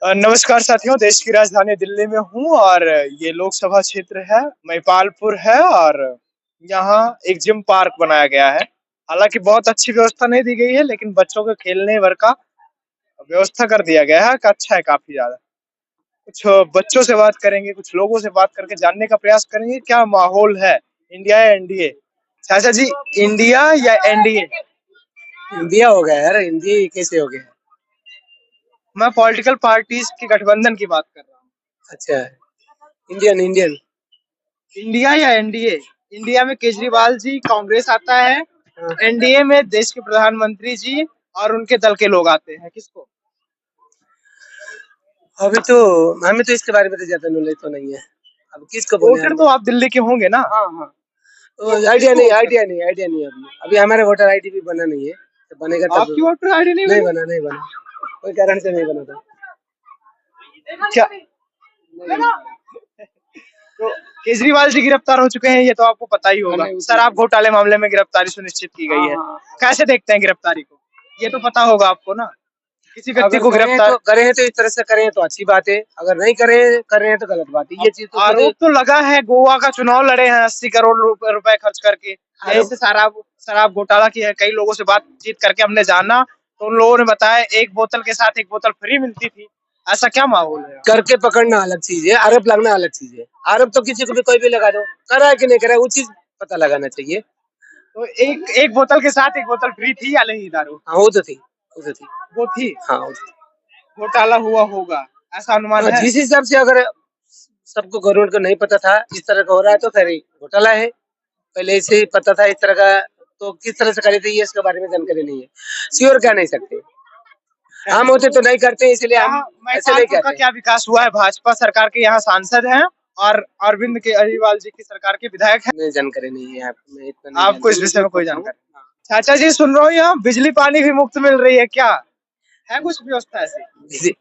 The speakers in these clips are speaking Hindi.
नमस्कार साथियों, देश की राजधानी दिल्ली में हूँ और ये लोकसभा क्षेत्र है, महिपालपुर है और यहाँ एक जिम पार्क बनाया गया है। हालांकि बहुत अच्छी व्यवस्था नहीं दी गई है, लेकिन बच्चों के खेलने भर का व्यवस्था कर दिया गया है। अच्छा है काफी ज्यादा। कुछ बच्चों से बात करेंगे, कुछ लोगों से बात करके जानने का प्रयास करेंगे क्या माहौल है, इंडिया या एनडीए। चाचा जी, इंडिया या एनडीए? इंडिया हो गया यार, इंडिया कैसे हो गया? मैं पॉलिटिकल पार्टीज के गठबंधन की बात कर रहा हूँ। अच्छा, इंडियन इंडियन। इंडिया या एनडीए? इंडिया में केजरीवाल जी, कांग्रेस आता है। हाँ। एनडीए में देश के प्रधानमंत्री जी और उनके दल के लोग आते हैं। किसको? अभी तो हमें तो इसके बारे में तो ज्यादा नॉलेज तो नहीं है। अब किसको बोले वोटर तो आप दिल्ली के होंगे ना? हाँ हाँ। तो आइडिया नहीं अभी अभी हमारे वोटर आईडी भी बना नहीं है, तो बनेगा तब। आपकी वोटर आईडी नहीं नहीं बनी? बना, नहीं बना, कोई कारण से नहीं बना था। क्या? तो केजरीवाल जी गिरफ्तार हो चुके हैं, ये तो आपको पता ही होगा। शराब घोटाले मामले में गिरफ्तारी सुनिश्चित की गई है। कैसे देखते हैं गिरफ्तारी को? ये तो पता होगा आपको ना। किसी व्यक्ति को गिरफ्तार करे हैं तो इस तरह से करें तो अच्छी बात है, अगर नहीं कर रहे हैं तो गलत बात है। ये चीज तो आरोप तो लगा है, गोवा का चुनाव लड़े हैं 80 करोड़ रुपए खर्च करके। यही से शराब घोटाला की है। कई लोगों से बातचीत करके हमने जाना तो उन लोगों ने बताया एक बोतल के साथ एक बोतल फ्री मिलती थी। ऐसा क्या माहौल है? करके पकड़ना अलग चीज है, आरोप लगना अलग चीज है। आरोप तो किसी को भी कोई भी लगा दो, करा है कि नहीं करा, वो चीज पता लगाना चाहिए। तो एक बोतल के साथ एक बोतल फ्री थी या नहीं दारू? हाँ वो तो थी, वो तो थी। वो थी। हाँ वो थी। घोटाला हुआ होगा ऐसा अनुमान है? जिस हिसाब से अगर सबको गवर्नमेंट को नहीं पता था इस तरह का हो रहा है तो खैर घोटाला है। पहले से ही पता था इस तरह का, तो किस तरह से करे थे ये इसके बारे में जानकारी नहीं है, श्योर कह नहीं सकते। हम होते तो नहीं करते, इसलिए हम ऐसे नहीं कहते। क्या विकास हुआ है? भाजपा सरकार के यहाँ सांसद हैं और अरविंद केजरीवाल जी की सरकार के विधायक हैं। जानकारी नहीं है आपको इस विषय में कोई जानकारी? चाचा जी, सुन रहा हूँ यहाँ बिजली पानी भी मुफ्त मिल रही है, क्या है कुछ व्यवस्था ऐसी?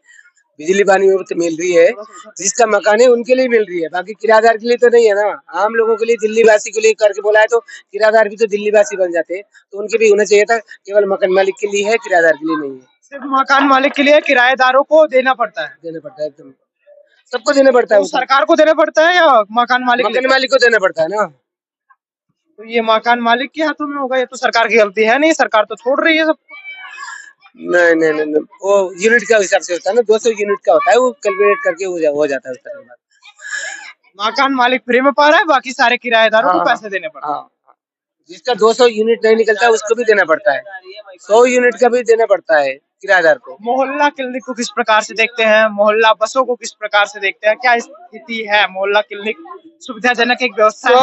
बिजली पानी मुफ्त मिल रही है, जिसका मकान है उनके लिए मिल रही है, बाकी किराएदार के लिए तो नहीं है ना। आम लोगों के लिए, दिल्ली वासी के लिए करके बोला है तो किराएदार भी तो दिल्ली वासी बन जाते हैं, तो उनके भी होना चाहिए था। केवल मकान मालिक के लिए है, किराएदार के लिए नहीं है। सिर्फ मकान मालिक के लिए, किराएदारों को देना पड़ता है? देना पड़ता है, एकदम सबको देना पड़ता है। तो सरकार को देना पड़ता है या मकान मालिक को देना पड़ता है ना। तो ये मकान मालिक के हाथों में होगा, ये तो सरकार की गलती है नहीं, सरकार तो छोड़ रही है सबको। नहीं नहीं नहीं, वो यूनिट का हिसाब से होता है ना, 200 यूनिट का होता है, वो कैलकुलेट करके हो जाता है उस तरह का। मकान मालिक फ्री में पा रहा है, बाकी सारे किराएदारों को पैसे देने पड़ते हैं। जिसका 200 यूनिट नहीं निकलता है उसको भी देना पड़ता है, 100 यूनिट का भी देना पड़ता है किराएदार को। मोहल्ला क्लिनिक को किस प्रकार से देखते हैं? मोहल्ला बसों को किस प्रकार से देखते हैं? क्या स्थिति है? मोहल्ला क्लिनिक सुविधाजनक एक व्यवस्था है?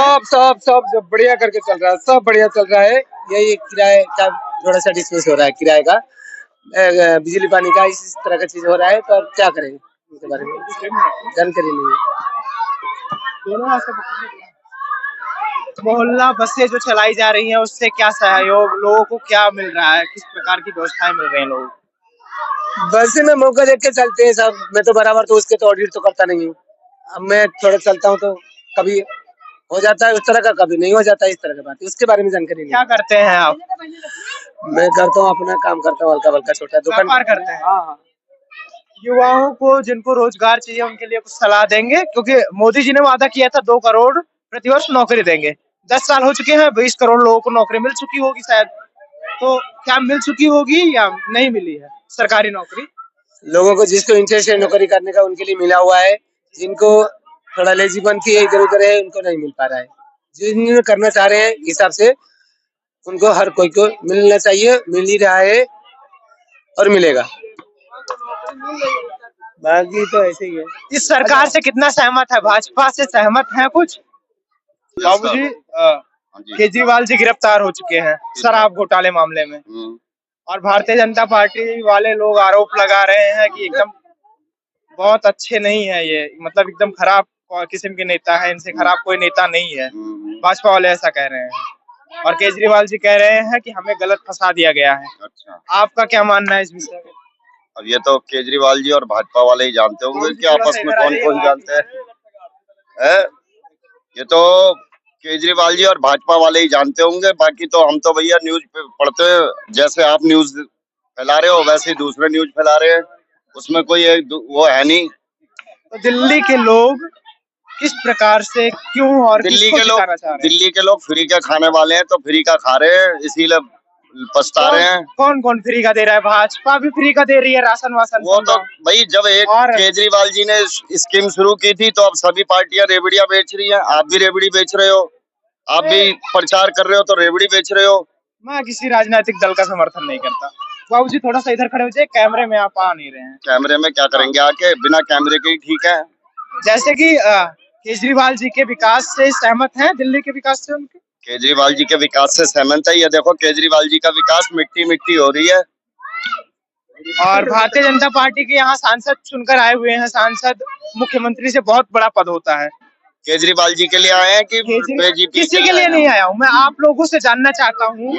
सब बढ़िया करके चल रहा है, सब बढ़िया चल रहा है। यही किराए का थोड़ा सा डिस्कस हो रहा है, किराए का, बिजली पानी का, इस तरह का चीज हो रहा है। तो अब क्या करें, इसके बारे में जानकारी नहीं है। मोहल्ला बसें जो चलाई जा रही हैं उससे क्या सहयोग, लोगों को क्या मिल रहा है, किस प्रकार की व्यवस्थाएं मिल रही हैं लोगों को? बस में मौका देख के चलते हैं सब। मैं तो बराबर तो उसके तो ऑडिट तो करता नहीं हूँ। अब मैं थोड़ा चलता हूँ तो कभी हो जाता है उस तरह का, कभी नहीं हो जाता है इस तरह की बात। उसके बारे में जानकारी नहीं। क्या करते हैं आप? मैं करता हूँ अपना काम करता हूँ, हल्का हल्का छोटा दुकान करते हैं। हाँ। युवाओं को जिनको रोजगार चाहिए उनके लिए कुछ सलाह देंगे, क्योंकि मोदी जी ने वादा किया था 2 करोड़ प्रतिवर्ष नौकरी देंगे। 10 साल हो चुके हैं, 20 करोड़ लोगों को नौकरी मिल चुकी होगी शायद। तो क्या मिल चुकी होगी या नहीं मिली है सरकारी नौकरी? लोगों को जिसको इंटरेस्ट है नौकरी करने का उनके लिए मिला हुआ है, जिनको थोड़ा लेजीपन की इधर उधर है उनको नहीं मिल पा रहा है। जिन्हें करना चाह रहे हैं हिसाब से उनको हर कोई को मिलना चाहिए, मिल ही रहा है और मिलेगा। बाकी तो ऐसे ही है। इस सरकार से कितना सहमत है? भाजपा से सहमत है कुछ? बाबूजी, केजरीवाल जी गिरफ्तार हो चुके हैं शराब घोटाले मामले में, और भारतीय जनता पार्टी वाले लोग आरोप लगा रहे हैं कि एकदम बहुत अच्छे नहीं है ये, मतलब एकदम खराब किस्म के नेता है, इनसे खराब कोई नेता नहीं है। भाजपा वाले ऐसा कह रहे हैं और केजरीवाल जी कह रहे हैं कि हमें गलत फंसा दिया गया है। अच्छा, आपका क्या मानना है इस विषय में? अब ये तो केजरीवाल जी और भाजपा वाले ही जानते होंगे कि आपस में कौन कौन जानते हैं। ये तो केजरीवाल जी और भाजपा वाले ही जानते होंगे, बाकी तो हम तो भैया न्यूज पे पढ़ते हैं। जैसे आप न्यूज फैला रहे हो वैसे ही दूसरे न्यूज फैला रहे हैं। उसमें कोई वो है नहीं। तो दिल्ली के लोग किस प्रकार से, क्यों और दिल्ली किसको के लोग जिताना चाह रहे हैं? दिल्ली के लोग फ्री के खाने वाले हैं, तो फ्री का खा रहे हैं, इसीलिए पछता रहे हैं। कौन कौन फ्री का दे रहा है? भाजपा भी फ्री का दे रही है राशन वासन वो तो समझो। भाई जब एक और केजरीवाल जी ने स्कीम शुरू की थी तो अब सभी पार्टियां रेवड़ियां बेच रही हैं। आप भी रेवड़ी बेच रहे हो, आप भी प्रचार कर रहे हो तो रेवड़ी बेच रहे हो। मैं किसी राजनीतिक दल का समर्थन नहीं करता। बाबूजी थोड़ा सा इधर खड़े हो जाए, कैमरे में आप आ नहीं रहे हैं। कैमरे में क्या करेंगे आके, बिना कैमरे के ही ठीक है। जैसे कि केजरीवाल जी के विकास से सहमत हैं, दिल्ली के विकास से उनके? केजरीवाल जी के विकास से सहमत है। ये देखो केजरीवाल जी का विकास मिट्टी मिट्टी हो रही है। और भारतीय जनता पार्टी के यहाँ सांसद चुनकर आए हुए हैं। सांसद मुख्यमंत्री से बहुत बड़ा पद होता है। केजरीवाल जी के लिए आए हैं कि बीजेपी किसी के लिए नहीं आया हूँ मैं, आप लोगों से जानना चाहता हूँ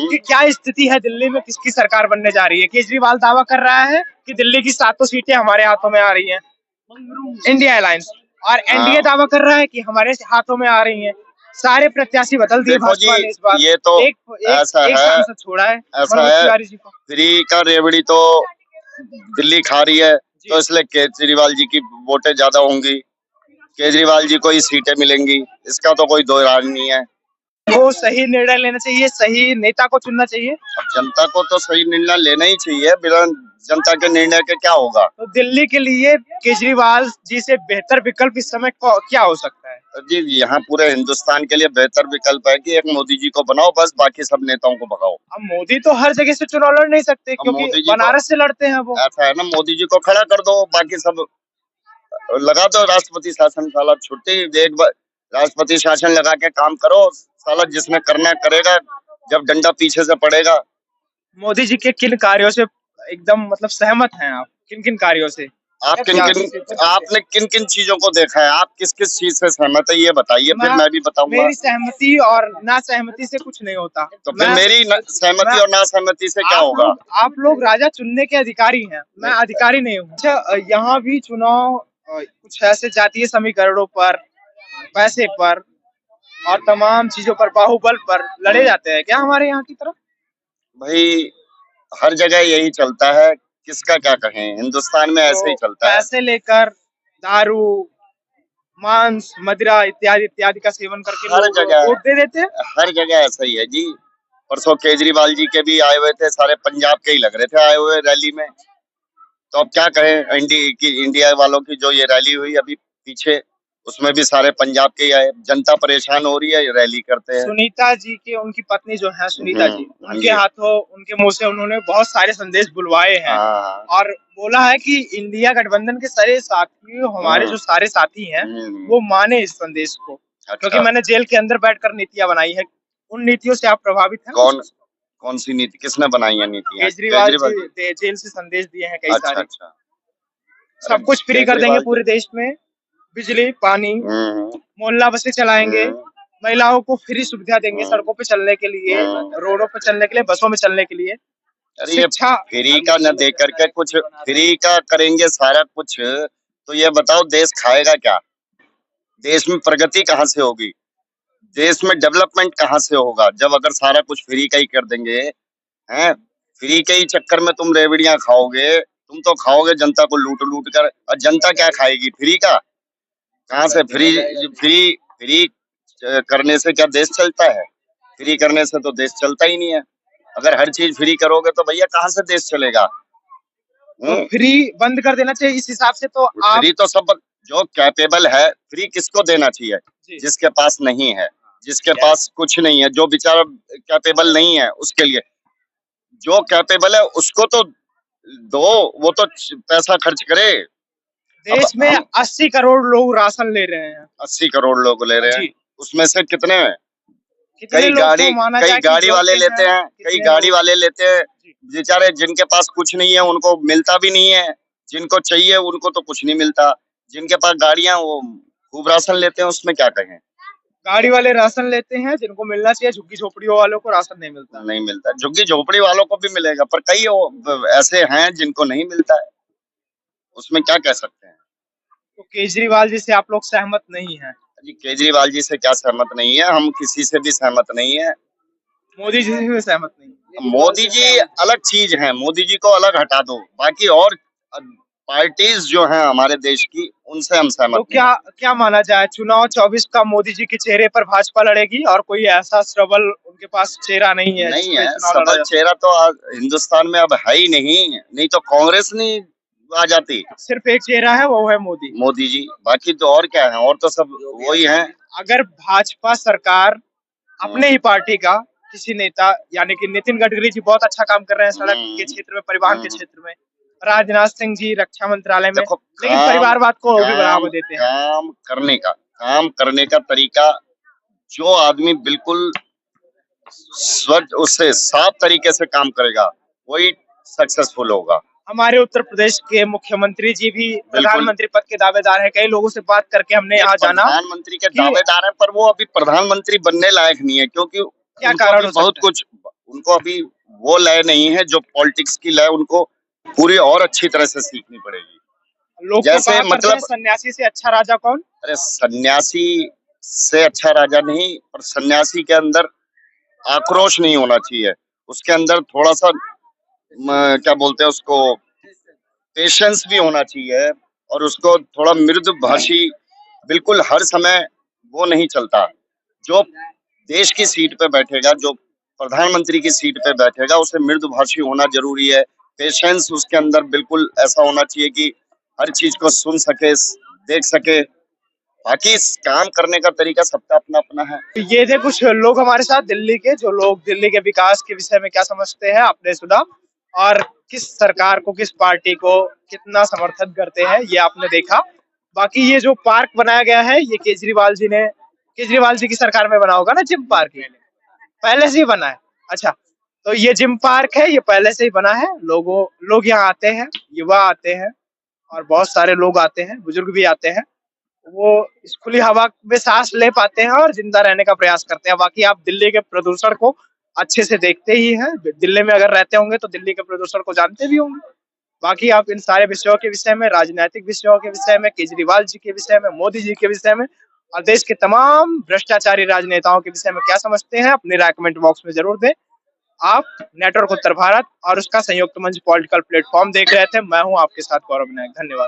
कि क्या स्थिति है दिल्ली में, किसकी सरकार बनने जा रही है? केजरीवाल दावा कर रहा है कि दिल्ली की 7 सीटें हमारे हाथों में आ रही हैं, इंडिया अलायंस, और एनडीए दावा कर रहा है कि हमारे हाथों में आ रही हैं। सारे प्रत्याशी बदल दिए भाजपा ने इस बार। ये तो ऐसा एक है, सांसद छोड़ा है ऐसा मनोज है, तिवारी जी को। फ्री का रेवड़ी तो दिल्ली खा रही है, तो इसलिए केजरीवाल जी की वोटें ज्यादा होंगी, केजरीवाल जी को ही सीटें मिलेंगी, इसका तो कोई दो राय नहीं है। वो सही निर्णय लेना चाहिए, सही नेता को चुनना चाहिए। अब जनता को तो सही निर्णय लेना ही चाहिए, बिना जनता के निर्णय के क्या होगा। तो दिल्ली के लिए केजरीवाल जी से बेहतर विकल्प इस समय क्या हो सकता है? जी यहाँ पूरे हिंदुस्तान के लिए बेहतर विकल्प है कि एक मोदी जी को बनाओ, बस बाकी सब नेताओं को भगाओ। अब मोदी तो हर जगह से चुनाव लड़ नहीं सकते, क्योंकि बनारस से लड़ते हैं वो। ऐसा है ना, मोदी जी को खड़ा कर दो, बाकी सब लगा दो राष्ट्रपति शासन। साला छुट्टी एक बार राष्ट्रपति शासन लगा के काम करो, साला जिसने करना करेगा जब डंडा पीछे से पड़ेगा। मोदी जी के किन कार्यों से एकदम मतलब सहमत हैं आप? किन किन कार्यों से? आपने किन किन चीजों को देखा है? आप किस किस चीज से सहमत है ये बताइए, फिर मैं भी बताऊंगा। मेरी सहमति और ना सहमति से कुछ नहीं होता। तो फिर मेरी सहमति और ना सहमति से क्या होगा? आप लोग राजा चुनने के अधिकारी हैं, मैं अधिकारी नहीं हूँ। अच्छा, यहाँ भी चुनाव कुछ ऐसे जातीय समीकरणों पर, पैसे पर और तमाम चीजों पर, बाहुबल पर लड़े जाते हैं क्या हमारे यहाँ की तरफ? भाई हर जगह यही चलता है, किसका क्या कहें, हिंदुस्तान में ऐसे ही चलता है। पैसे लेकर दारू, मांस, मदिरा इत्यादि इत्यादि का सेवन करके हर जगह वोट दे देते हैं। हर जगह ऐसा ही है जी। परसों केजरीवाल जी के भी आए हुए थे, सारे पंजाब के ही लग रहे थे आए हुए रैली में। तो अब क्या कहें, इंडिया वालों की जो ये रैली हुई अभी पीछे, उसमें भी सारे पंजाब के ही आए। जनता परेशान हो रही है, रैली करते हैं। सुनीता जी के, उनकी पत्नी जो है सुनीता जी, उनके हाथों, उनके मुंह से उन्होंने बहुत सारे संदेश बुलवाए हैं और बोला है कि इंडिया गठबंधन के सारे साथी, हमारे जो सारे साथी हैं, वो माने इस संदेश को। क्योंकि मैंने जेल के अंदर बैठकर नीतियां बनाई है। उन नीतियों से आप प्रभावित हैं? कौन सी नीति, किसने बनाई है नीतियां? केजरीवाल जी जेल से संदेश दिए हैं कई सारे। सब कुछ फ्री कर देंगे पूरे देश में, बिजली, पानी, मोहल्ला बसें चलाएंगे, महिलाओं को फ्री सुविधा देंगे, सड़कों पे चलने के लिए, रोडों पे चलने के लिए, बसों में चलने के लिए। अरे ये फ्री का न दे करके कुछ फ्री का करेंगे सारा कुछ, तो ये बताओ देश खाएगा क्या? देश में प्रगति कहाँ से होगी? देश में डेवलपमेंट कहाँ से होगा जब अगर सारा कुछ फ्री का ही कर देंगे? हैं, फ्री के ही चक्कर में तुम रेवड़ियां खाओगे, तुम तो खाओगे जनता को लूट लूट कर, और जनता क्या खाएगी फ्री का? कहाँ से फ्री फ्री फ्री करने से क्या देश चलता है? फ्री करने से तो देश चलता ही नहीं है। अगर हर चीज फ्री करोगे तो भैया कहाँ से देश चलेगा? तो फ्री बंद कर देना चाहिए इस हिसाब से। तो आप फ्री तो सब जो कैपेबल है, फ्री किसको देना चाहिए? जिसके पास नहीं है, जिसके पास कुछ नहीं है, जो बेचारा कैपेबल नहीं है, उसके लिए। जो कैपेबल है उसको तो दो, वो तो पैसा खर्च करे। देश में 80 करोड़ लोग राशन ले रहे हैं। 80 करोड़ लोग ले रहे हैं, उसमें से कितने कई गाड़ी वाले लेते हैं, कई गाड़ी वाले लेते हैं। बेचारे जिनके पास कुछ नहीं है उनको मिलता भी नहीं है, जिनको चाहिए उनको तो कुछ नहीं मिलता। जिनके पास गाड़ियां वो खूब राशन लेते हैं, उसमें क्या कहें। गाड़ी वाले राशन लेते हैं, जिनको मिलना चाहिए, झुग्गी झोपड़ियों वालों को राशन नहीं मिलता। झुग्गी झोपड़ी वालों को भी मिलेगा, पर कई ऐसे हैं जिनको नहीं मिलता है, उसमें क्या कह सकते हैं। तो केजरीवाल जी से आप लोग सहमत नहीं हैं? जी केजरीवाल जी से क्या सहमत नहीं है, हम किसी से भी सहमत नहीं है। मोदी जी से सहमत नहीं? मोदी जी अलग चीज है, मोदी जी को अलग हटा दो, बाकी और पार्टीज जो हैं हमारे देश की, उनसे हम सहमत तो नहीं क्या हैं। क्या माना जाए, चुनाव 24 का मोदी जी के चेहरे पर भाजपा लड़ेगी और कोई ऐसा सबल उनके पास चेहरा नहीं है नहीं जिसपे है, चुनाव लड़ा सबल जा चेहरा तो आज हिंदुस्तान में अब है ही नहीं, नहीं तो कांग्रेस नहीं आ जाती। सकता? सिर्फ एक चेहरा है, वो है मोदी। मोदी जी, बाकी तो और क्या है, और तो सब वही हैं। अगर भाजपा सरकार अपने हम्म, ही पार्टी का किसी नेता, यानी कि नितिन गडकरी जी बहुत अच्छा काम कर रहे हैं सड़क के हम्म, क्षेत्र में, परिवहन के क्षेत्र में, राजनाथ सिंह जी रक्षा मंत्रालय में, देखो लेकिन काम परिवारवाद को वो भी काम बढ़ावा देते हैं। काम करने का तरीका, जो आदमी बिल्कुल स्वच्छ उससे साफ तरीके से काम करेगा, वही सक्सेसफुल होगा। हमारे उत्तर प्रदेश के मुख्यमंत्री जी भी बिल्कुल। प्रधानमंत्री पद के दावेदार हैं। कई लोगों से बात करके हमने ये यहाँ जाना प्रधानमंत्री के कि दावेदार हैं, पर वो अभी प्रधानमंत्री बनने लायक नहीं है, क्योंकि क्या उनको कारण अभी हो बहुत सकता है। कुछ, उनको अभी वो लय नहीं है जो पॉलिटिक्स की लय, उनको पूरी और अच्छी तरह से सीखनी पड़ेगी। लोग तो जैसे कहा करते हैं मतलब, सन्यासी से अच्छा राजा कौन। अरे सन्यासी से अच्छा राजा नहीं, पर सन्यासी के अंदर आक्रोश नहीं होना चाहिए, उसके अंदर थोड़ा सा क्या बोलते हैं उसको, पेशेंस भी होना चाहिए, और उसको थोड़ा मृदु भाषी, बिल्कुल हर समय वो नहीं चलता। जो देश की सीट पे बैठेगा, जो प्रधानमंत्री की सीट पे बैठेगा, उसे मृदुभाषी होना जरूरी है। पेशेंस उसके अंदर बिल्कुल ऐसा होना चाहिए कि हर चीज को सुन सके, देख सके। बाकी काम करने का तरीका सबका अपना अपना है। ये थे कुछ लोग हमारे साथ दिल्ली के, जो लोग दिल्ली के विकास के विषय में क्या समझते हैं, आपने सुना, और किस सरकार को, किस पार्टी को कितना समर्थन करते हैं, ये आपने देखा। बाकी ये जो पार्क बनाया गया है, ये केजरीवाल जी की सरकार में बना होगा ना, जिम पार्क, ये पहले से ही बना है। अच्छा, तो ये जिम पार्क है, ये पहले से ही बना है। लोग यहाँ आते हैं, युवा आते हैं और बहुत सारे लोग आते हैं, बुजुर्ग भी आते हैं। वो इस खुली हवा में सांस ले पाते हैं और जिंदा रहने का प्रयास करते हैं। बाकी आप दिल्ली के प्रदूषण को अच्छे से देखते ही हैं, दिल्ली में अगर रहते होंगे तो दिल्ली के प्रदूषण को जानते भी होंगे। बाकी आप इन सारे विषयों के विषय में, राजनीतिक विषयों के विषय में, केजरीवाल जी के विषय में, मोदी जी के विषय में और देश के तमाम भ्रष्टाचारी राजनेताओं के विषय में क्या समझते हैं, अपनी राय कमेंट बॉक्स में जरूर दें। आप नेटवर्क उत्तर भारत और उसका संयुक्त मंच पॉलिटिकल प्लेटफॉर्म देख रहे थे। मैं हूं आपके साथ गौरव विनायक। धन्यवाद।